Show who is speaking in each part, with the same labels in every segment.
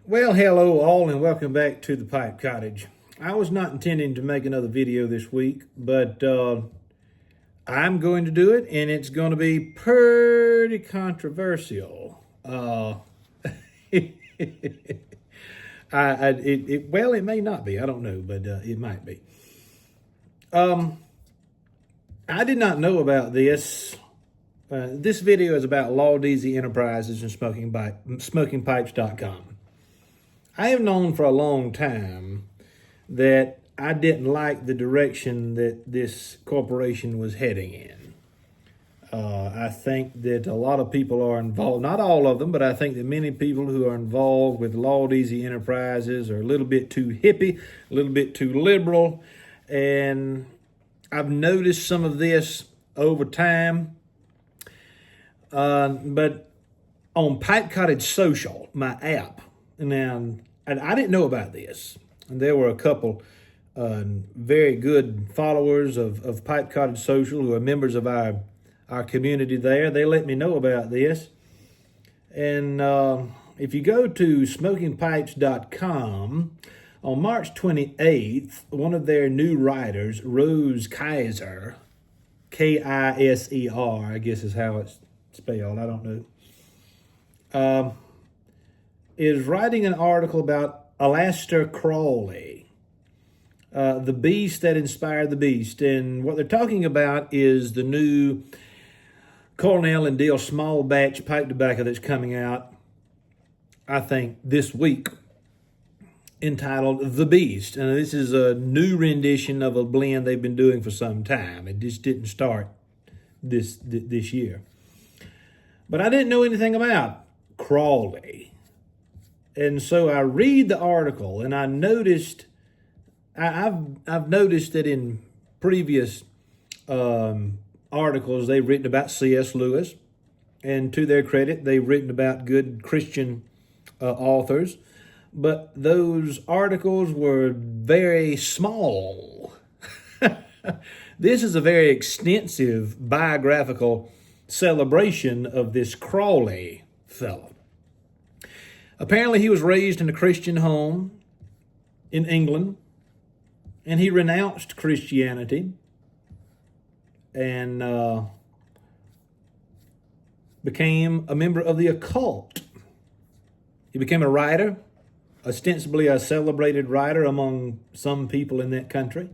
Speaker 1: Well, hello all and welcome back to the Pipe Cottage. I was not intending to make another video this week, but I'm going to do it, and it's going to be pretty controversial. It may not be. I don't know, but it might be. I did not know about this. This video is about Laudisi Enterprises and SmokingPipes.com. I have known for a long time that I didn't like the direction that this corporation was heading in. I think that a lot of people are involved, not all of them, but I think that many people who are involved with Laudisi Enterprises are a little bit too hippie, a little bit too liberal, and I've noticed some of this over time. But on Pipe Cottage Social, my app, now, and I didn't know about this. And there were a couple very good followers of Pipe Cottage Social who are members of our community there. They let me know about this. And if you go to smokingpipes.com, on March 28th, one of their new writers, Rose Kaiser, Kiser, I guess is how it's spelled, I don't know, is writing an article about Aleister Crowley, the beast that inspired the beast. And what they're talking about is the new Cornell and Deal small batch pipe tobacco that's coming out, I think, this week, entitled The Beast. And this is a new rendition of a blend they've been doing for some time. It just didn't start this year. But I didn't know anything about Crowley. And so I read the article, and I noticed, I've noticed that in previous articles they've written about C.S. Lewis, and to their credit, they've written about good Christian authors, but those articles were very small. This is a very extensive biographical celebration of this Crowley fellow. Apparently, he was raised in a Christian home in England, and he renounced Christianity and became a member of the occult. He became a writer, ostensibly a celebrated writer among some people in that country.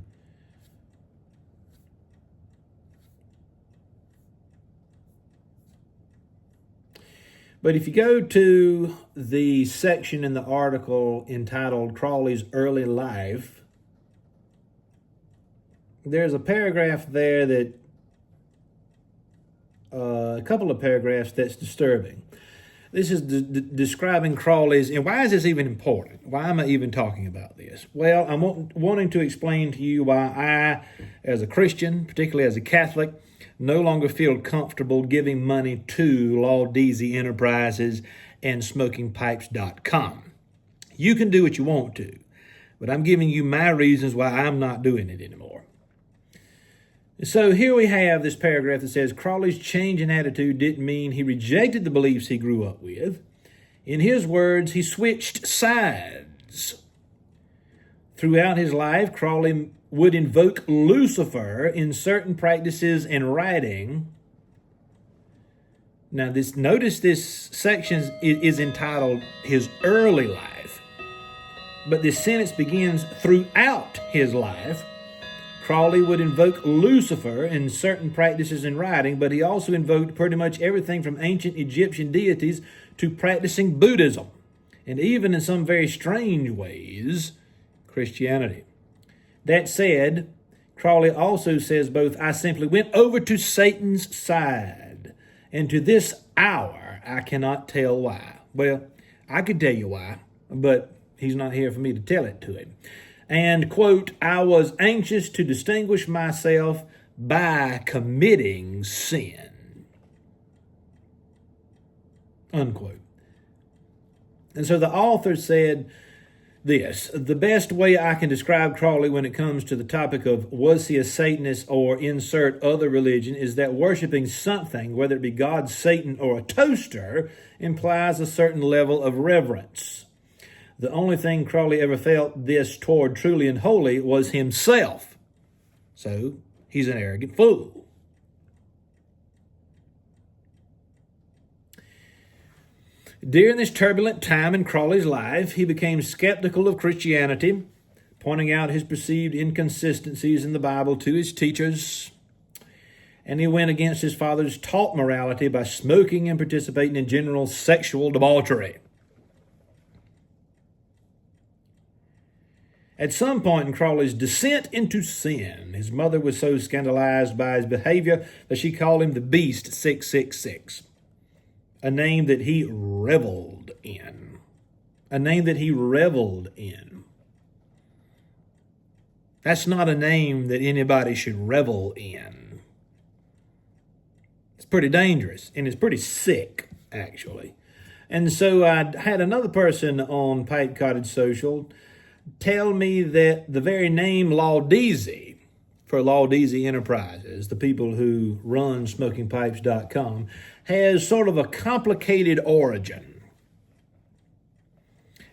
Speaker 1: But if you go to the section in the article entitled Crowley's Early Life, there's a paragraph there that, a couple of paragraphs that's disturbing. This is describing Crowley's, and why is this even important? Why am I even talking about this? Well, I'm wanting to explain to you why I, as a Christian, particularly as a Catholic, no longer feel comfortable giving money to Laudisi Enterprises and SmokingPipes.com. You can do what you want to, but I'm giving you my reasons why I'm not doing it anymore. So here we have this paragraph that says, Crowley's change in attitude didn't mean he rejected the beliefs he grew up with. In his words, he switched sides. Throughout his life, Crowley would invoke Lucifer in certain practices and writing. Now, notice this section is entitled His Early Life, but this sentence begins throughout his life. Crowley would invoke Lucifer in certain practices and writing, but he also invoked pretty much everything from ancient Egyptian deities to practicing Buddhism, and even in some very strange ways, Christianity. That said, Crowley also says both, I simply went over to Satan's side, and to this hour, I cannot tell why. Well, I could tell you why, but he's not here for me to tell it to him. And, quote, I was anxious to distinguish myself by committing sin, unquote. And so the author said this, the best way I can describe Crowley when it comes to the topic of was he a Satanist or insert other religion is that worshiping something, whether it be God, Satan, or a toaster, implies a certain level of reverence. The only thing Crowley ever felt this toward truly and wholly was himself. So he's an arrogant fool. During this turbulent time in Crowley's life, he became skeptical of Christianity, pointing out his perceived inconsistencies in the Bible to his teachers. And he went against his father's taught morality by smoking and participating in general sexual debauchery. At some point in Crowley's descent into sin, his mother was so scandalized by his behavior that she called him the Beast 666, a name that he reveled in. A name that he reveled in. That's not a name that anybody should revel in. It's pretty dangerous, and it's pretty sick, actually. And so I had another person on Pipe Cottage Social tell me that the very name Laudisi, for Laudisi Enterprises, the people who run smokingpipes.com, has sort of a complicated origin.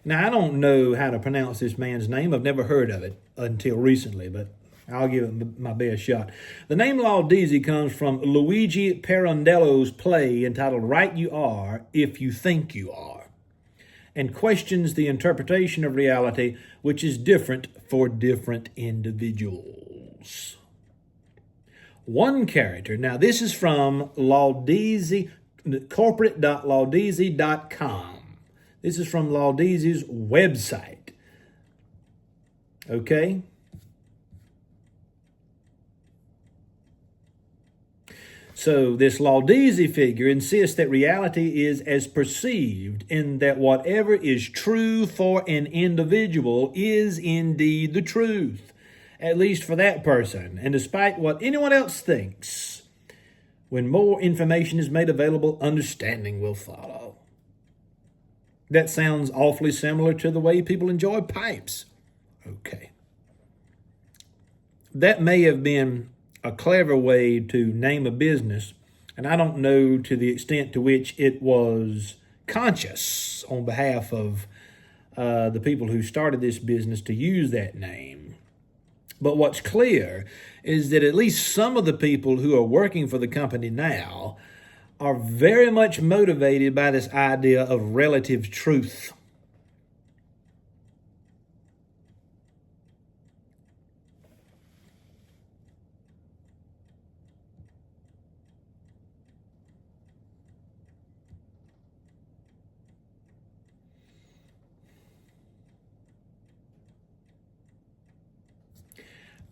Speaker 1: Now, I don't know how to pronounce this man's name. I've never heard of it until recently, but I'll give it my best shot. The name Laudisi comes from Luigi Pirandello's play entitled Right You Are If You Think You Are, and questions the interpretation of reality, which is different for different individuals. One character, now this is from Laudisi, corporate.laudisi.com. This is from Laudisi's website. Okay? So this Laudisi figure insists that reality is as perceived, in that whatever is true for an individual is indeed the truth, at least for that person, and despite what anyone else thinks. When more information is made available, understanding will follow. That sounds awfully similar to the way people enjoy pipes. Okay. That may have been a clever way to name a business, and I don't know to the extent to which it was conscious on behalf of the people who started this business to use that name. But what's clear is that at least some of the people who are working for the company now are very much motivated by this idea of relative truth.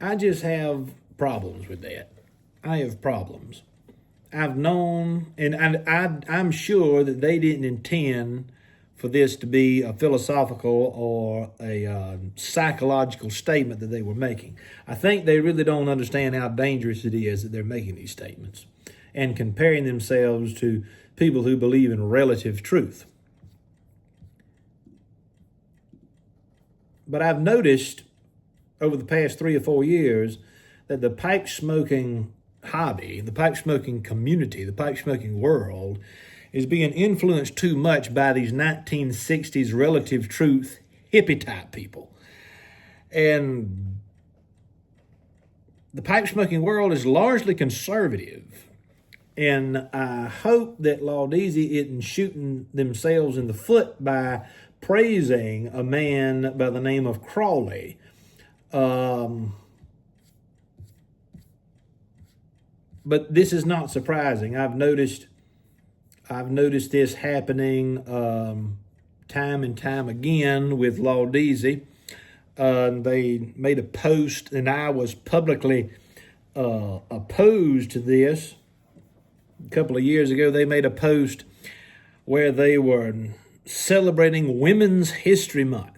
Speaker 1: I just have problems with that. I have problems. I've known, and I'm sure that they didn't intend for this to be a philosophical or a psychological statement that they were making. I think they really don't understand how dangerous it is that they're making these statements and comparing themselves to people who believe in relative truth. But I've noticed over the past 3 or 4 years that the pipe smoking hobby, the pipe smoking community, the pipe smoking world is being influenced too much by these 1960s relative truth hippie type people. And the pipe smoking world is largely conservative. And I hope that Laudisi isn't shooting themselves in the foot by praising a man by the name of Crowley. But this is not surprising. I've noticed this happening time and time again with Laudisi. They made a post, and I was publicly opposed to this. A couple of years ago, they made a post where they were celebrating Women's History Month.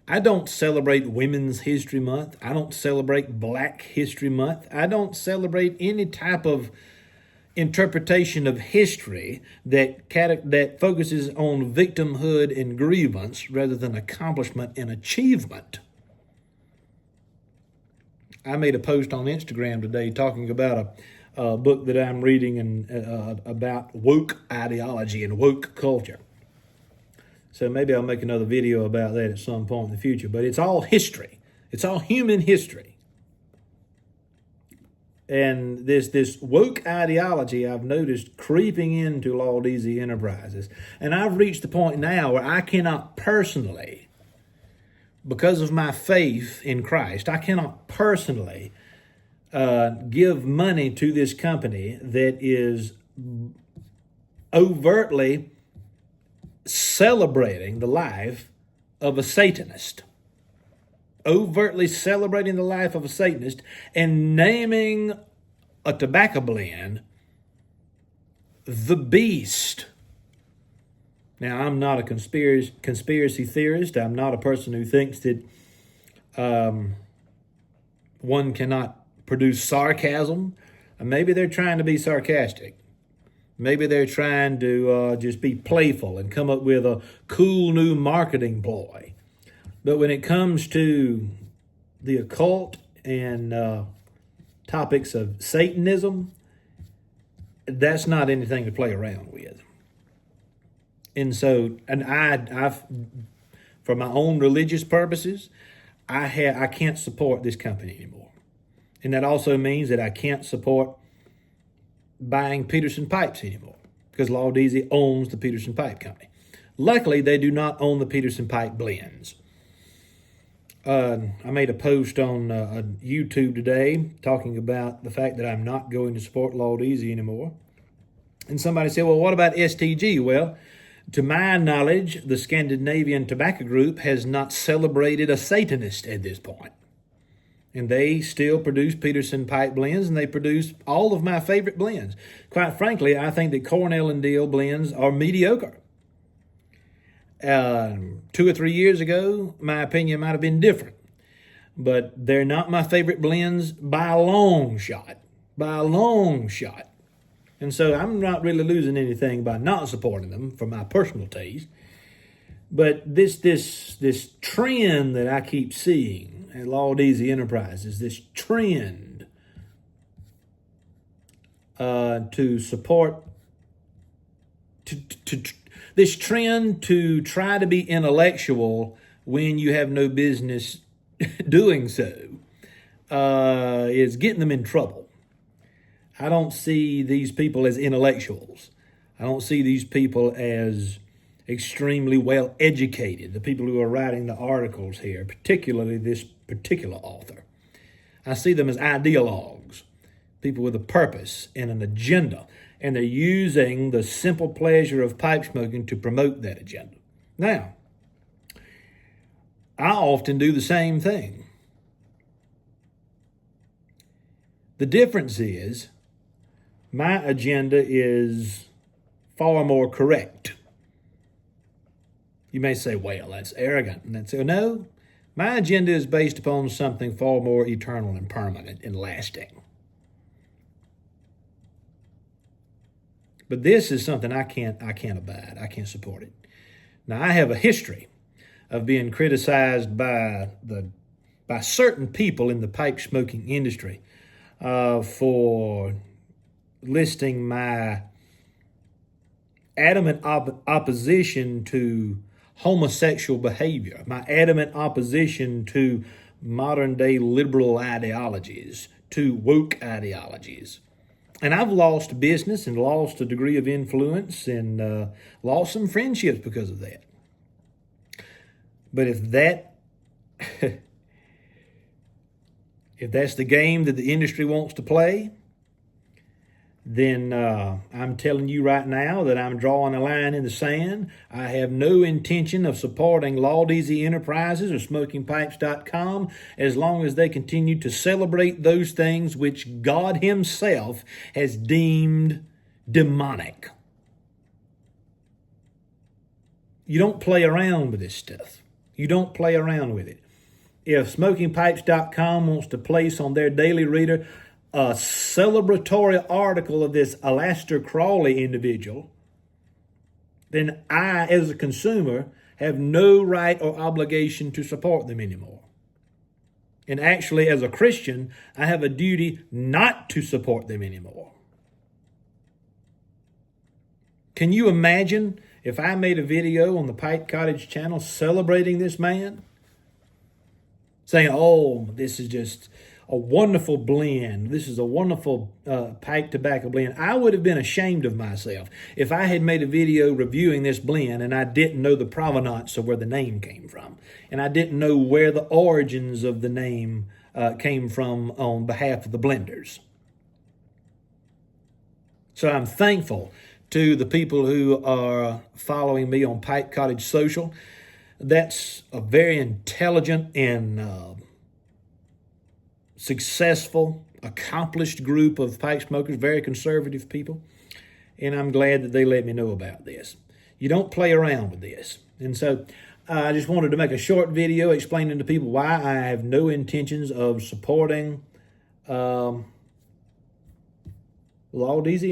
Speaker 1: I don't celebrate Women's History Month. I don't celebrate Black History Month. I don't celebrate any type of interpretation of history that focuses on victimhood and grievance rather than accomplishment and achievement. I made a post on Instagram today talking about a book that I'm reading and about woke ideology and woke culture. So maybe I'll make another video about that at some point in the future. But it's all history. It's all human history. And this woke ideology I've noticed creeping into Laudisi Enterprises. And I've reached the point now where I cannot personally, because of my faith in Christ, I cannot personally give money to this company that is overtly celebrating the life of a Satanist. Overtly celebrating the life of a Satanist and naming a tobacco blend the beast. Now, I'm not a conspiracy theorist. I'm not a person who thinks that one cannot produce sarcasm. Maybe they're trying to be sarcastic. Maybe they're trying to just be playful and come up with a cool new marketing ploy. But when it comes to the occult and topics of Satanism, that's not anything to play around with. And so, I've for my own religious purposes, I can't support this company anymore. And that also means that I can't support buying Peterson pipes anymore because Laudisi owns the Peterson Pipe Company. Luckily, they do not own the Peterson Pipe blends. I made a post on YouTube today talking about the fact that I'm not going to support Laudisi anymore. And somebody said, well, what about STG? Well, to my knowledge, the Scandinavian Tobacco Group has not celebrated a Satanist at this point. And they still produce Peterson pipe blends, and they produce all of my favorite blends. Quite frankly, I think that Cornell and Deal blends are mediocre. 2 or 3 years ago, my opinion might have been different. But they're not my favorite blends by a long shot. By a long shot. And so I'm not really losing anything by not supporting them for my personal taste. But this trend that I keep seeing at Laudisi Enterprises, this trend to support, this trend to try to be intellectual when you have no business doing so, is getting them in trouble. I don't see these people as intellectuals. I don't see these people as extremely well educated, the people who are writing the articles here, particularly this particular author. I see them as ideologues, people with a purpose and an agenda, and they're using the simple pleasure of pipe smoking to promote that agenda. Now, I often do the same thing. The difference is my agenda is far more correct. You may say, well, that's arrogant. And that's, no, my agenda is based upon something far more eternal and permanent and lasting. But this is something I can't abide. I can't support it. Now, I have a history of being criticized by certain people in the pipe smoking industry for listing my adamant opposition to homosexual behavior, my adamant opposition to modern-day liberal ideologies, to woke ideologies. And I've lost business and lost a degree of influence and lost some friendships because of that. But if that's the game that the industry wants to play, then I'm telling you right now that I'm drawing a line in the sand. I have no intention of supporting Laudisi Enterprises or SmokingPipes.com as long as they continue to celebrate those things which God Himself has deemed demonic. You don't play around with this stuff. You don't play around with it. If SmokingPipes.com wants to place on their daily reader a celebratory article of this Aleister Crowley individual, then I, as a consumer, have no right or obligation to support them anymore. And actually, as a Christian, I have a duty not to support them anymore. Can you imagine if I made a video on the Pipe Cottage channel celebrating this man, saying, oh, this is just a wonderful blend, this is a wonderful pipe tobacco blend, I would have been ashamed of myself if I had made a video reviewing this blend and I didn't know the provenance of where the name came from, and I didn't know where the origins of the name came from on behalf of the blenders. So I'm thankful to the people who are following me on Pipe Cottage Social. That's a very intelligent and successful, accomplished group of pipe smokers, very conservative people, and I'm glad that they let me know about this. You don't play around with this. And so I just wanted to make a short video explaining to people why I have no intentions of supporting Laudisi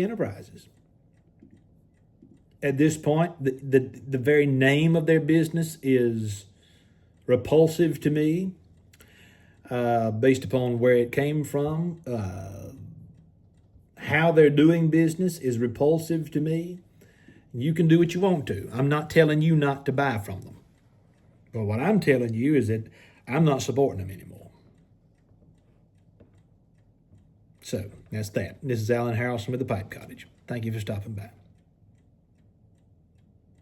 Speaker 1: Enterprises. At this point, the very name of their business is repulsive to me, based upon where it came from. How they're doing business is repulsive to me. You can do what you want to. I'm not telling you not to buy from them. But what I'm telling you is that I'm not supporting them anymore. So that's that. This is Alan Harrelson with the Pipe Cottage. Thank you for stopping by.